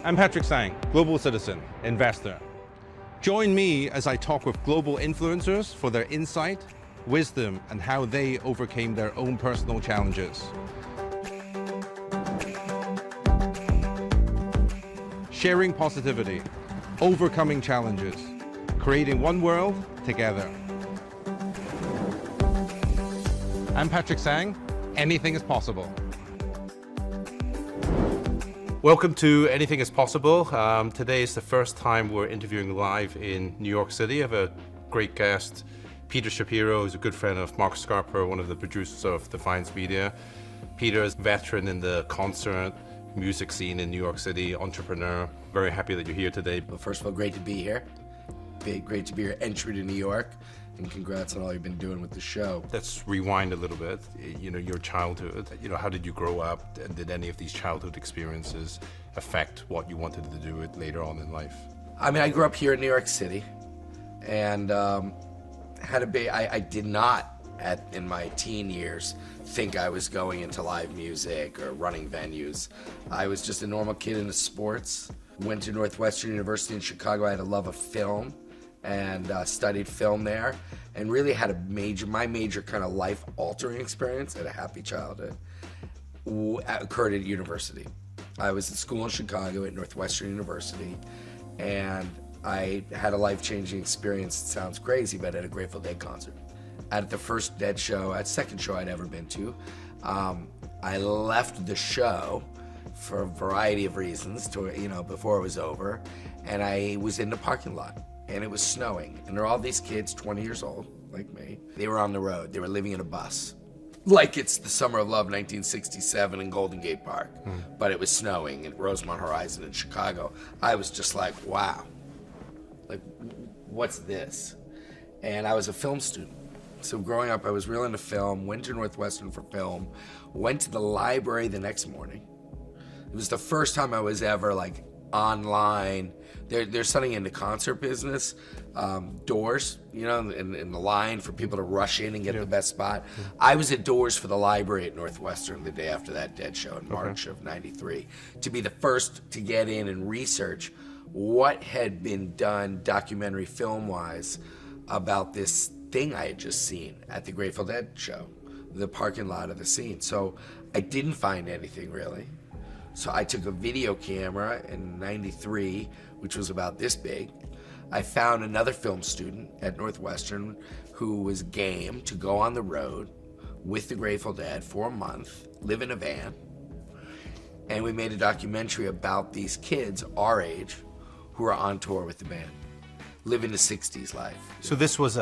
I'm Patrick Tsang, global citizen, investor. Join me as I talk with global influencers for their insight, wisdom, and how they overcame their own personal challenges. Sharing positivity, overcoming challenges, creating one world together. I'm Patrick Tsang. Anything is possible. Welcome to Anything is Possible. Today is the first time we're interviewing live in New York City. I have a great guest, Peter Shapiro, who's a good friend of Mark Scarper, one of the producers of Defiance Media. Peter is a veteran in the concert music scene in New York City, entrepreneur. Very happy that you're here today. Well, first of all, great to be here. Great to be your entry to New York, and congrats on all you've been doing with the show. Let's rewind a little bit. Your childhood. How did you grow up? And did any of these childhood experiences affect what you wanted to do later on in life? I mean, I grew up here in New York City, and I did not, in my teen years, think I was going into live music or running venues. I was just a normal kid into sports. Went to Northwestern University in Chicago. I had a love of film and studied film there, and really had my major kind of life-altering experience at a happy childhood occurred at university. I was at school in Chicago at Northwestern University, and I had a life-changing experience. It sounds crazy, but at a Grateful Dead concert. At the first Dead show, second show I'd ever been to, I left the show for a variety of reasons before it was over, and I was in the parking lot. And it was snowing, and there are all these kids, 20 years old, like me. They were on the road. They were living in a bus. Like it's the Summer of Love, 1967 in Golden Gate Park. But it was snowing at Rosemont Horizon in Chicago. I was just like, wow. Like, what's this? And I was a film student. So growing up, I was real into film, went to Northwestern for film, went to the library the next morning. It was the first time I was ever like online. There's something in the concert business, doors, in the line for people to rush in and get the best spot. I was at doors for the library at Northwestern the day after that Dead show in March of '93, to be the first to get in and research what had been done documentary film-wise about this thing I had just seen at the Grateful Dead show, the parking lot of the scene. So I didn't find anything really. So I took a video camera in '93, which was about this big. I found another film student at Northwestern who was game to go on the road with the Grateful Dead for a month, live in a van. And we made a documentary about these kids our age who are on tour with the band, living the 60s life. So this was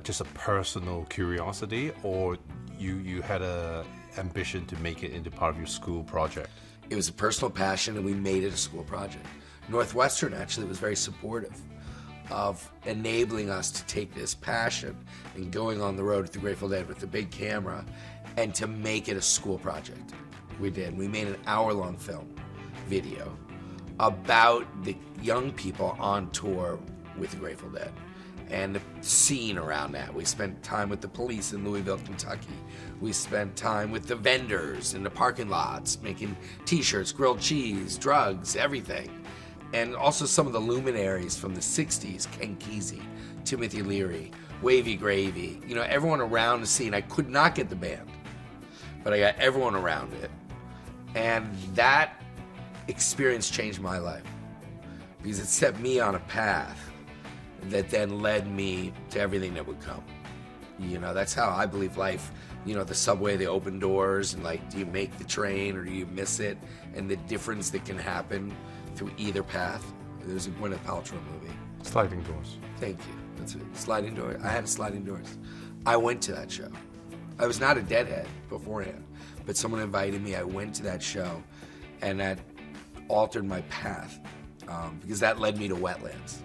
just a personal curiosity, or you had a ambition to make it into part of your school project? It was a personal passion, and we made it a school project. Northwestern actually was very supportive of enabling us to take this passion and going on the road with the Grateful Dead with the big camera and to make it a school project. We did. We made an hour-long film video about the young people on tour with the Grateful Dead and the scene around that. We spent time with the police in Louisville, Kentucky. We spent time with the vendors in the parking lots, making t-shirts, grilled cheese, drugs, everything. And also some of the luminaries from the 60s, Ken Kesey, Timothy Leary, Wavy Gravy, everyone around the scene. I could not get the band, but I got everyone around it. And that experience changed my life because it set me on a path that then led me to everything that would come. That's how I believe life, the subway, the open doors, and like, do you make the train or do you miss it? And the difference that can happen through either path. There's a Gwyneth Paltrow movie. Sliding Doors. Thank you. That's it. Sliding Doors. I had Sliding Doors. I went to that show. I was not a Deadhead beforehand, but someone invited me. I went to that show, and that altered my path because that led me to Wetlands,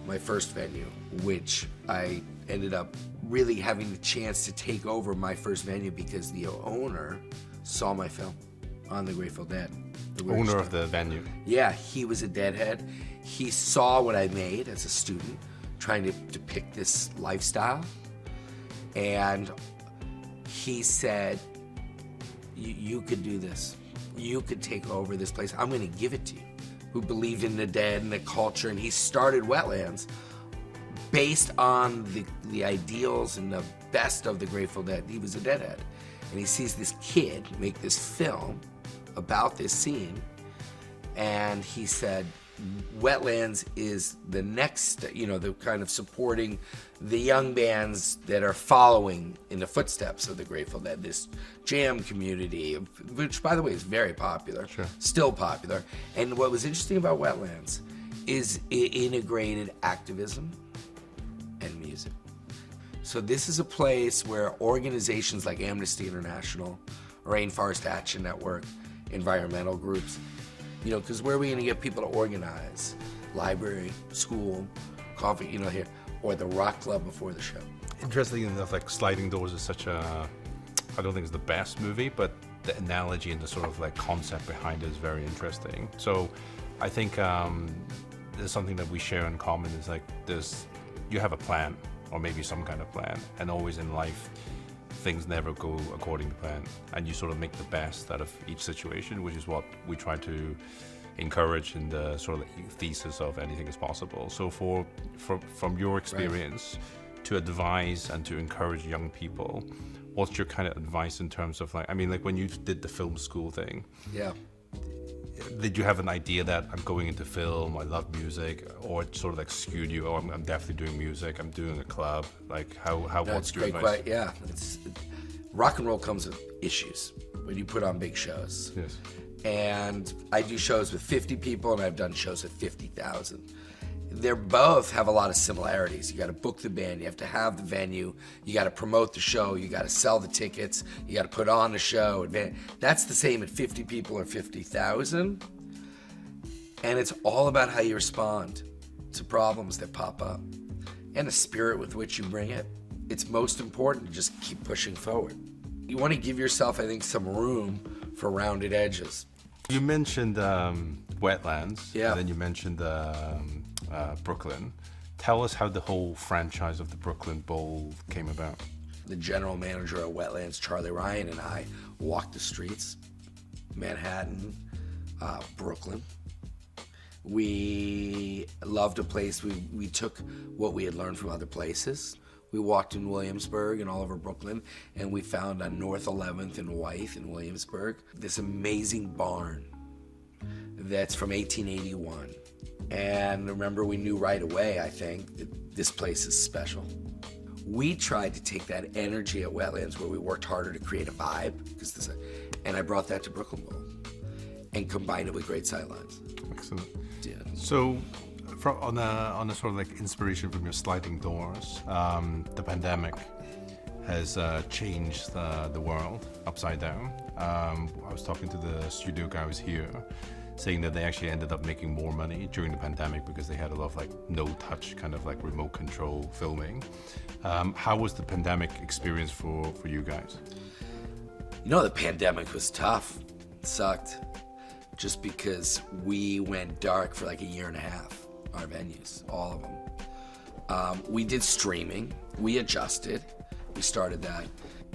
my first venue, which I ended up really having the chance to take over my first venue because the owner saw my film on the Grateful Dead. Owner of the venue. Yeah, he was a Deadhead. He saw what I made as a student, trying to depict this lifestyle, and he said, you could do this. You could take over this place. I'm going to give it to you. who believed in the dead and the culture, and he started Wetlands based on the ideals and the best of the Grateful Dead. He was a Deadhead, and he sees this kid make this film about this scene, and he said, Wetlands is the next, the kind of supporting the young bands that are following in the footsteps of the Grateful Dead, this jam community, which, by the way, is very popular, Sure. Still popular. And what was interesting about Wetlands is it integrated activism and music. So this is a place where organizations like Amnesty International, Rainforest Action Network, environmental groups, because where are we going to get people to organize? Library, school, coffee, here, or the rock club before the show. Interestingly enough, like Sliding Doors is such a, I don't think it's the best movie, but the analogy and the sort of like concept behind it is very interesting. So I think there's something that we share in common is like you have a plan, or maybe some kind of plan, and always in life, things never go according to plan, and you sort of make the best out of each situation, which is what we try to encourage in the sort of thesis of Anything is Possible. So from your experience, right, to advise and to encourage young people, what's your kind of advice in terms of when you did the film school thing? Yeah. Did you have an idea that I'm going into film, I love music, or it sort of like skewed you? Oh, I'm definitely doing music, I'm doing a club. Like what's your advice? Yeah, rock and roll comes with issues when you put on big shows. Yes. And I do shows with 50 people, and I've done shows with 50,000. They both have a lot of similarities. You got to book the band, you have to have the venue, you got to promote the show, you got to sell the tickets, you got to put on the show. That's the same at 50 people or 50,000. And it's all about how you respond to problems that pop up and the spirit with which you bring it. It's most important to just keep pushing forward. You want to give yourself, I think, some room for rounded edges. You mentioned Wetlands, yeah, and then you mentioned Brooklyn. Tell us how the whole franchise of the Brooklyn Bowl came about. The general manager of Wetlands, Charlie Ryan, and I walked the streets, Manhattan, Brooklyn. We loved a place. We took what we had learned from other places. We walked in Williamsburg and all over Brooklyn, and we found on North 11th and Wythe in Williamsburg this amazing barn that's from 1881. And remember, we knew right away, I think, that this place is special. We tried to take that energy at Wetlands, where we worked harder to create a vibe, and I brought that to Brooklyn Bowl and combined it with great sightlines. Excellent. Yeah. So, on a sort of like inspiration from your Sliding Doors, the pandemic has changed the world upside down. I was talking to the studio guys here, saying that they actually ended up making more money during the pandemic because they had a lot of like no-touch kind of like remote control filming. How was the pandemic experience for you guys? The pandemic was tough. It sucked. Just because we went dark for like a year and a half, our venues, all of them. We did streaming. We adjusted. We started that.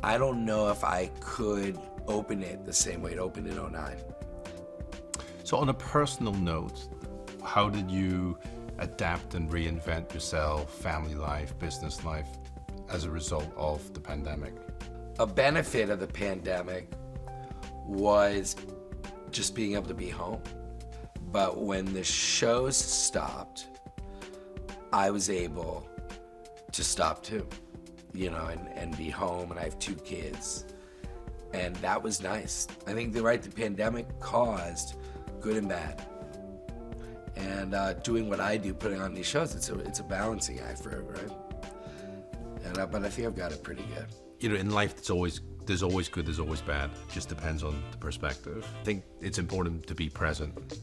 I don't know if I could open it the same way it opened in 2009. So on a personal note, how did you adapt and reinvent yourself, family life, business life, as a result of the pandemic? A benefit of the pandemic was just being able to be home. But when the shows stopped, I was able to stop too, and be home, and I have 2 kids. And that was nice. I think the pandemic caused good and bad. And doing what I do, putting on these shows, it's a balancing act for everyone. But I think I've got it pretty good. In life, there's always good, there's always bad. It just depends on the perspective. I think it's important to be present.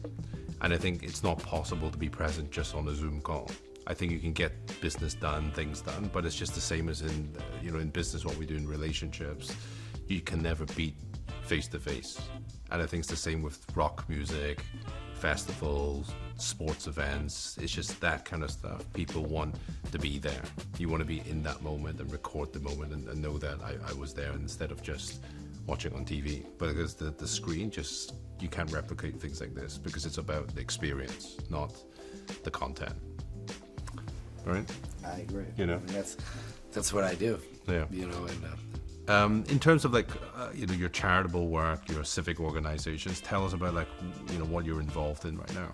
And I think it's not possible to be present just on a Zoom call. I think you can get business done, things done, but it's just the same as in business, what we do in relationships. You can never beat face-to-face. And I think it's the same with rock music, festivals, sports events. It's just that kind of stuff. People want to be there. You want to be in that moment and record the moment and know that I was there instead of just watching on TV. But because the screen just you can't replicate things like this because it's about the experience, not the content. Right? I agree. You know, I mean, that's what I do. Yeah. You know, and in terms of like your charitable work, your civic organizations, tell us about like what you're involved in right now.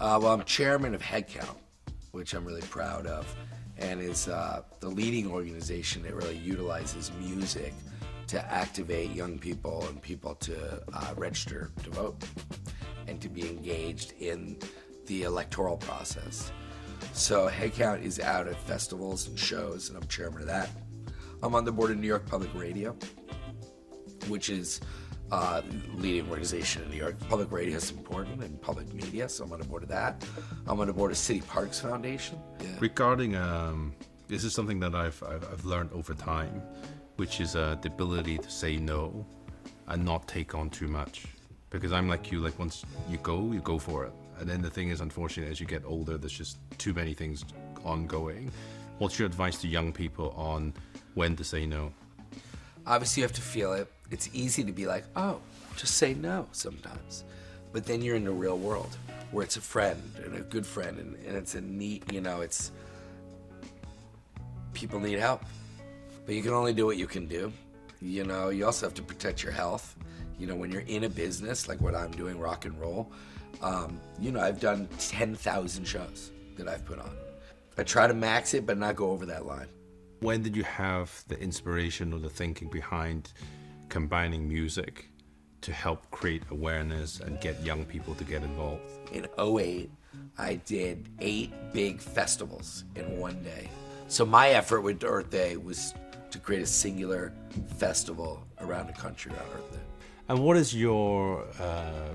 well, I'm chairman of Headcount, which I'm really proud of, and is the leading organization that really utilizes music to activate young people and people to register to vote and to be engaged in the electoral process. So Headcount is out at festivals and shows, and I'm chairman of that. I'm on the board of New York Public Radio, which is leading organization in New York. Public radio is important, and public media, so I'm on the board of that. I'm on the board of City Parks Foundation. Yeah. Regarding, this is something that I've learned over time, which is the ability to say no and not take on too much. Because I'm like you, like once you go for it. And then the thing is, unfortunately, as you get older, there's just too many things ongoing. What's your advice to young people on when to say no? Obviously, you have to feel it. It's easy to be like, oh, just say no sometimes. But then you're in the real world where it's a friend and a good friend, and it's a neat, it's people need help. But you can only do what you can do. You also have to protect your health. When you're in a business like what I'm doing, rock and roll, I've done 10,000 shows that I've put on. I try to max it, but not go over that line. When did you have the inspiration or the thinking behind combining music to help create awareness and get young people to get involved? In 2008, I did 8 big festivals in one day. So my effort with Earth Day was to create a singular festival around the country around Earth Day. And what is your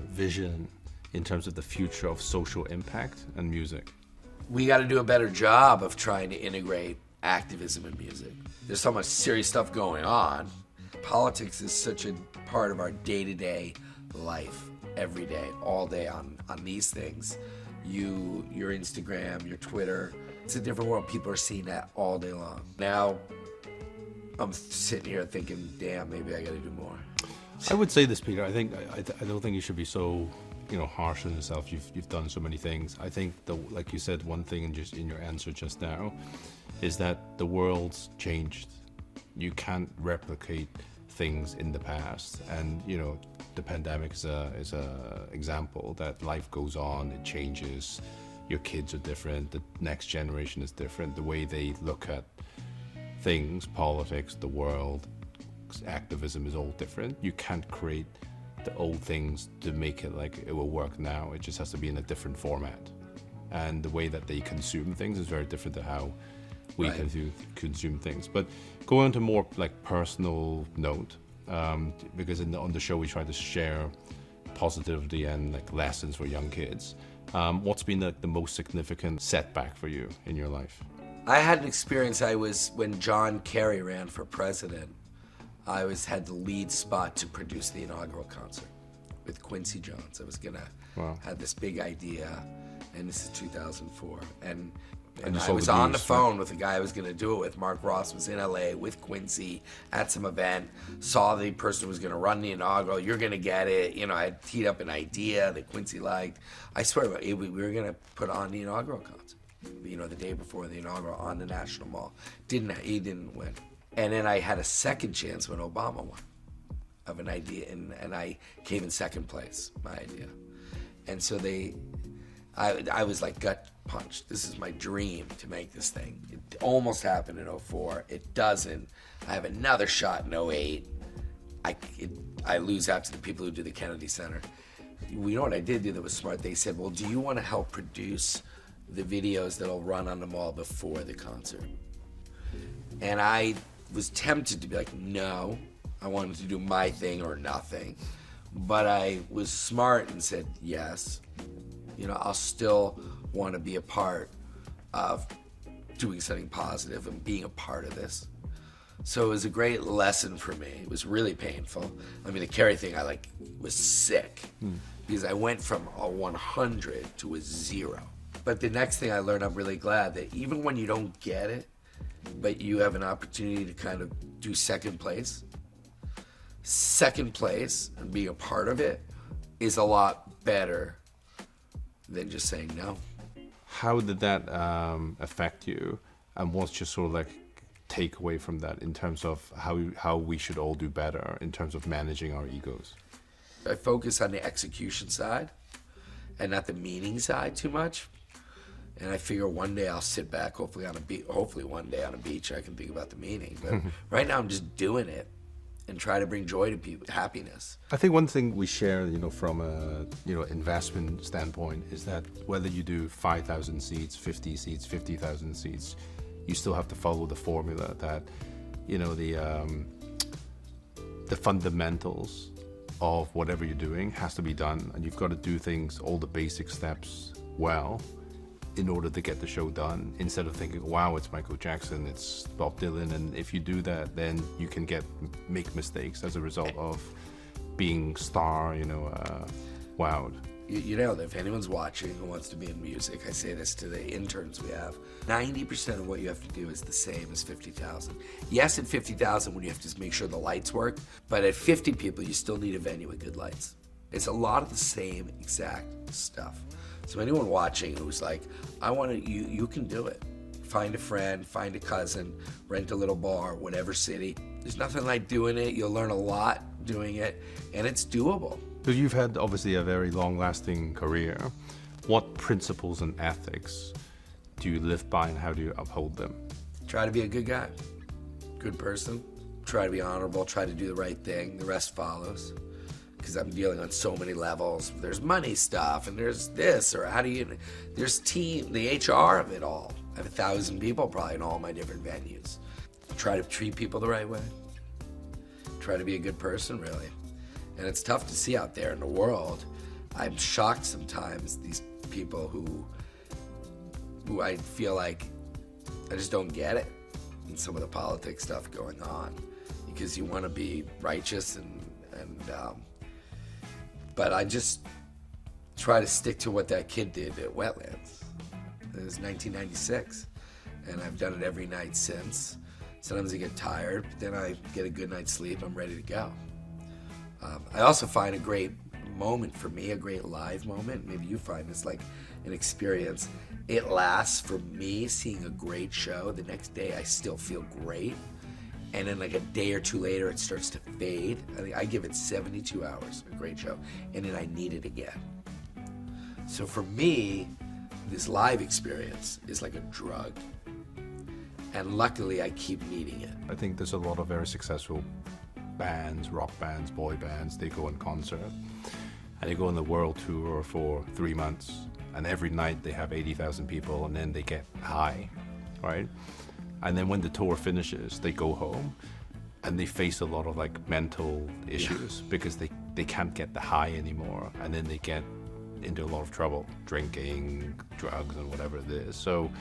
vision in terms of the future of social impact and music? We got to do a better job of trying to integrate activism in music. There's so much serious stuff going on. Politics is such a part of our day-to-day life, every day, all day on these things. Your Instagram, your Twitter, it's a different world. People are seeing that all day long. Now, I'm sitting here thinking, damn, maybe I got to do more. I would say this, Peter. I don't think you should be so, harsh on yourself. You've done so many things. I think like you said, one thing in your answer just now is that the world's changed. You can't replicate things in the past, and the pandemic is a example that life goes on. It changes. Your kids are different. The next generation is different. The way they look at things, politics, the world, activism is all different. You can't create the old things to make it like it will work now. It just has to be in a different format, and the way that they consume things is very different to how we can consume things. But go on to more like personal note, because on the show we try to share positivity and like lessons for young kids. What's been the most significant setback for you in your life? I had an experience. When John Kerry ran for president, I had the lead spot to produce the inaugural concert with Quincy Jones. I was gonna have this big idea, and this is 2004. And I was on the phone with the guy I was gonna do it with. Mark Ross was in LA with Quincy at some event, saw the person who was gonna run the inaugural. You're gonna get it. I teed up an idea that Quincy liked. I swear, we were gonna put on the inaugural concert. The day before the inaugural on the National Mall. He didn't win. And then I had a second chance when Obama won of an idea, and I came in second place, my idea. And so I was like gut punched. This is my dream to make this thing. It almost happened in 2004. It doesn't. I have another shot in 2008. I lose out to the people who do the Kennedy Center. You know what I did do that was smart? They said, well, do you want to help produce the videos that'll run on the mall before the concert? And I was tempted to be like, no, I wanted to do my thing or nothing. But I was smart and said, yes, I'll still want to be a part of doing something positive and being a part of this. So it was a great lesson for me. It was really painful. I mean, the Kerry thing, I was sick because I went from a 100 to a 0. But the next thing I learned, I'm really glad that even when you don't get it, but you have an opportunity to kind of do second place and being a part of it is a lot better than just saying no. How did that affect you, and what's your sort of like takeaway from that in terms of how we should all do better in terms of managing our egos? I focus on the execution side and not the meaning side too much. And I figure one day I'll sit back, hopefully one day on a beach I can think about the meaning. But right now I'm just doing it and try to bring joy to people, happiness. I think one thing we share, from a investment standpoint is that whether you do 5,000 seats, 50 seats, 50,000 seats, you still have to follow the formula that the fundamentals of whatever you're doing has to be done, and you've got to do things, all the basic steps well, in order to get the show done, instead of thinking, wow, it's Michael Jackson, it's Bob Dylan, and if you do that, then you can make mistakes as a result of being wowed. You know that if anyone's watching who wants to be in music, I say this to the interns we have, 90% of what you have to do is the same as 50,000. Yes, at 50,000 when you have to make sure the lights work, but at 50 people you still need a venue with good lights. It's a lot of the same exact stuff. So anyone watching who's like, you can do it. Find a friend, find a cousin, rent a little bar, whatever city. There's nothing like doing it. You'll learn a lot doing it, and it's doable. So you've had obviously a very long-lasting career. What principles and ethics do you live by, and how do you uphold them? Try to be a good guy, good person. Try to be honorable, try to do the right thing. The rest follows. Because I'm dealing on so many levels. There's money stuff, and there's this, or there's the HR of it all. I have 1,000 people probably in all my different venues. Try to treat people the right way. Try to be a good person, really. And it's tough to see out there in the world. I'm shocked sometimes, these people who I feel like I just don't get it, and some of the politics stuff going on, because you want to be righteous but I just try to stick to what that kid did at Wetlands. It was 1996, and I've done it every night since. Sometimes I get tired, but then I get a good night's sleep, I'm ready to go. I also find a great moment for me, a great live moment, maybe you find this like an experience. It lasts for me, seeing a great show. The next day I still feel great. And then like a day or two later, it starts to fade. I think I give it 72 hours, a great show, and then I need it again. So for me, this live experience is like a drug. And luckily, I keep needing it. I think there's a lot of very successful bands, rock bands, boy bands, they go on concert, and they go on the world tour for 3 months, and every night they have 80,000 people, and then they get high, right? And then when the tour finishes, they go home and they face a lot of like mental issues because they can't get the high anymore. And then they get into a lot of trouble, drinking, drugs, and whatever it is. So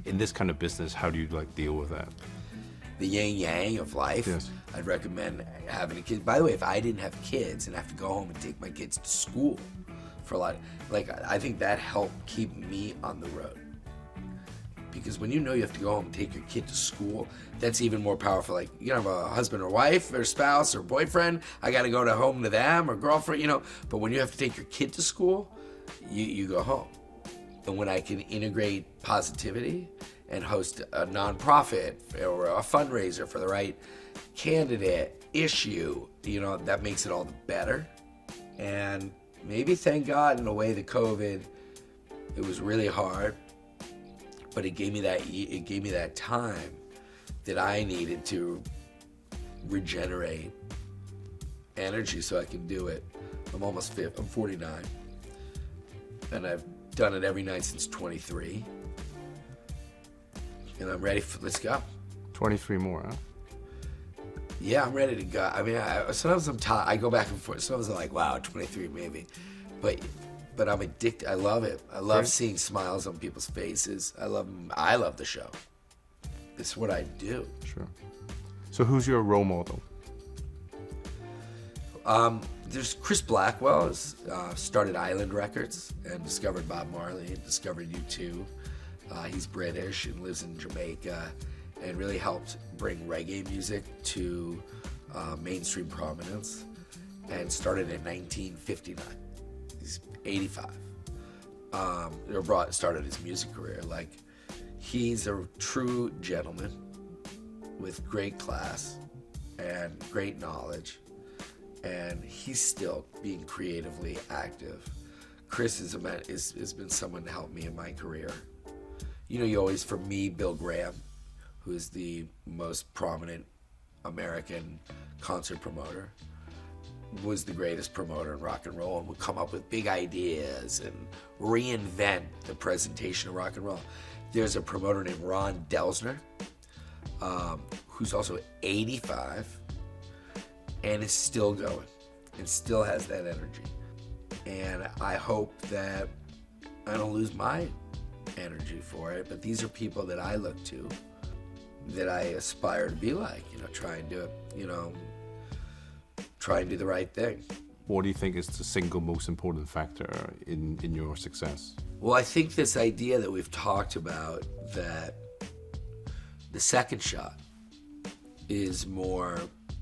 in this kind of business, how do you like deal with that? The yin yang of life. Yes. I'd recommend having a kid. By the way, if I didn't have kids and have to go home and take my kids to school for a lot, I think that helped keep me on the road. Because when you know you have to go home and take your kid to school, that's even more powerful. Like, you have a husband or wife or spouse or boyfriend, I got to go home to them, or girlfriend, But when you have to take your kid to school, you go home. And when I can integrate positivity and host a nonprofit or a fundraiser for the right candidate, issue, that makes it all the better. And maybe, thank God, in a way, the COVID, it was really hard. But it gave me that time that I needed to regenerate energy so I can do it. I'm almost 50, I'm 49. And I've done it every night since 23. And I'm ready let's go. 23 more, huh? Yeah, I'm ready to go. I mean, sometimes I'm tired. I go back and forth. Sometimes I'm like, wow, 23 maybe. But I'm addicted. I love it. I love seeing smiles on people's faces. I love the show. It's what I do. Sure. So who's your role model? There's Chris Blackwell, who's started Island Records and discovered Bob Marley and discovered U2. He's British and lives in Jamaica and really helped bring reggae music to mainstream prominence, and started in 1959. He's 85. Started his music career. Like, he's a true gentleman with great class and great knowledge, and he's still being creatively active. Chris has been someone to help me in my career. You always, for me, Bill Graham, who is the most prominent American concert promoter, was the greatest promoter in rock and roll and would come up with big ideas and reinvent the presentation of rock and roll. There's a promoter named Ron Delsner, who's also 85 and is still going and still has that energy. And I hope that I don't lose my energy for it, but these are people that I look to, that I aspire to be like, try and do it, try and do the right thing. What do you think is the single most important factor in your success? Well, I think this idea that we've talked about, that the second shot is more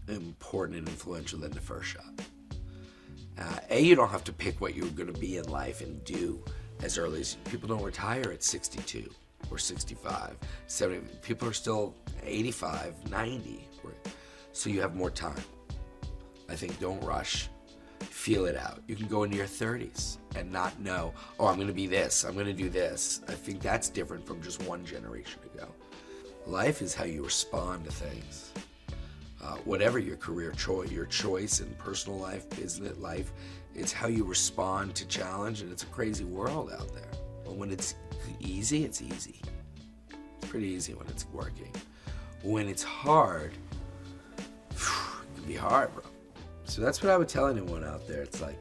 important and influential than the first shot. You don't have to pick what you're going to be in life and do as early as people don't retire at 62 or 65, 70. People are still 85, 90. So you have more time. I think don't rush. Feel it out. You can go into your 30s and not know, I'm going to be this, I'm going to do this. I think that's different from just one generation ago. Life is how you respond to things. Whatever your career choice, your choice in personal life, business life, it's how you respond to challenge, and it's a crazy world out there. But when it's easy, it's easy. It's pretty easy when it's working. When it's hard, it can be hard, bro. So that's what I would tell anyone out there. It's like,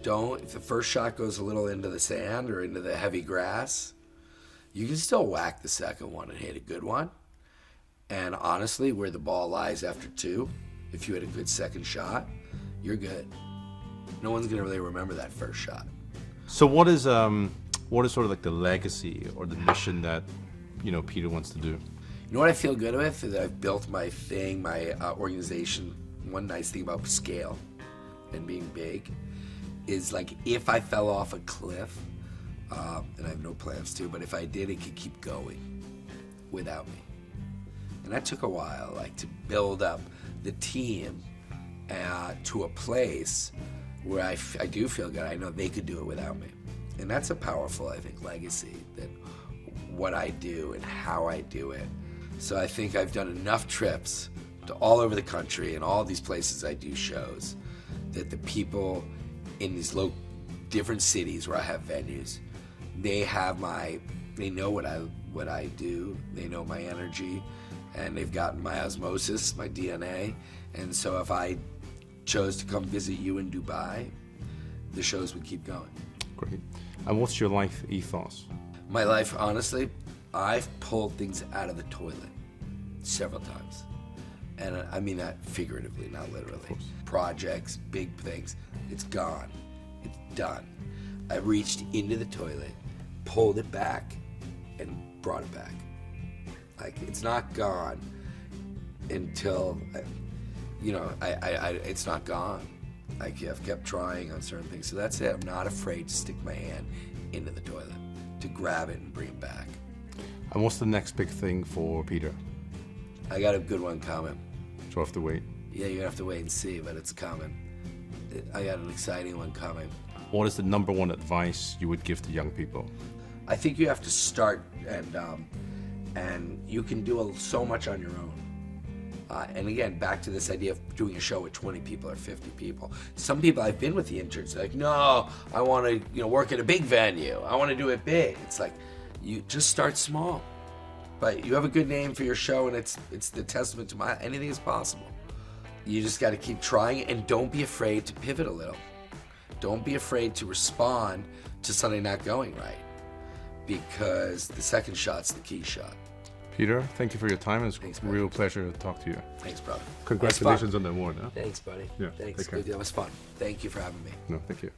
if the first shot goes a little into the sand or into the heavy grass, you can still whack the second one and hit a good one. And honestly, where the ball lies after two, if you hit a good second shot, you're good. No one's gonna really remember that first shot. So what is sort of like the legacy or the mission that Peter wants to do? You know what I feel good with is that I've built my thing, my organization. One nice thing about scale and being big is, like, if I fell off a cliff, and I have no plans to, but if I did, it could keep going without me. And that took a while, like, to build up the team to a place where I do feel good. I know they could do it without me. And that's a powerful, I think, legacy, that what I do and how I do it. So I think I've done enough trips to all over the country and all these places I do shows that the people in these different cities where I have venues, they know what I do, they know my energy, and they've gotten my osmosis, my DNA. And so if I chose to come visit you in Dubai, the shows would keep going. Great. And what's your life ethos? My life, honestly, I've pulled things out of the toilet several times. And I mean that figuratively, not literally. Projects, big things, it's gone. It's done. I reached into the toilet, pulled it back, and brought it back. Like, it's not gone until, it's not gone. I've kept trying on certain things. So that's it. I'm not afraid to stick my hand into the toilet, to grab it and bring it back. And what's the next big thing for Peter? I got a good one coming. So I have to wait. Yeah, you're gonna have to wait and see, but it's coming. I got an exciting one coming. What is the number one advice you would give to young people? I think you have to start, and you can do so much on your own. And again, back to this idea of doing a show with 20 people or 50 people. Some people, I've been with the interns, they're like, no, I want to work at a big venue. I want to do it big. It's like, you just start small. But you have a good name for your show, and it's the testament to anything is possible. You just got to keep trying, and don't be afraid to pivot a little. Don't be afraid to respond to something not going right, because the second shot's the key shot. Peter, thank you for your time. It's a real pleasure to talk to you. Thanks, brother. Congratulations on the award. Huh? Thanks, buddy. Yeah, Thanks. take care. That was fun. Thank you for having me. No, thank you.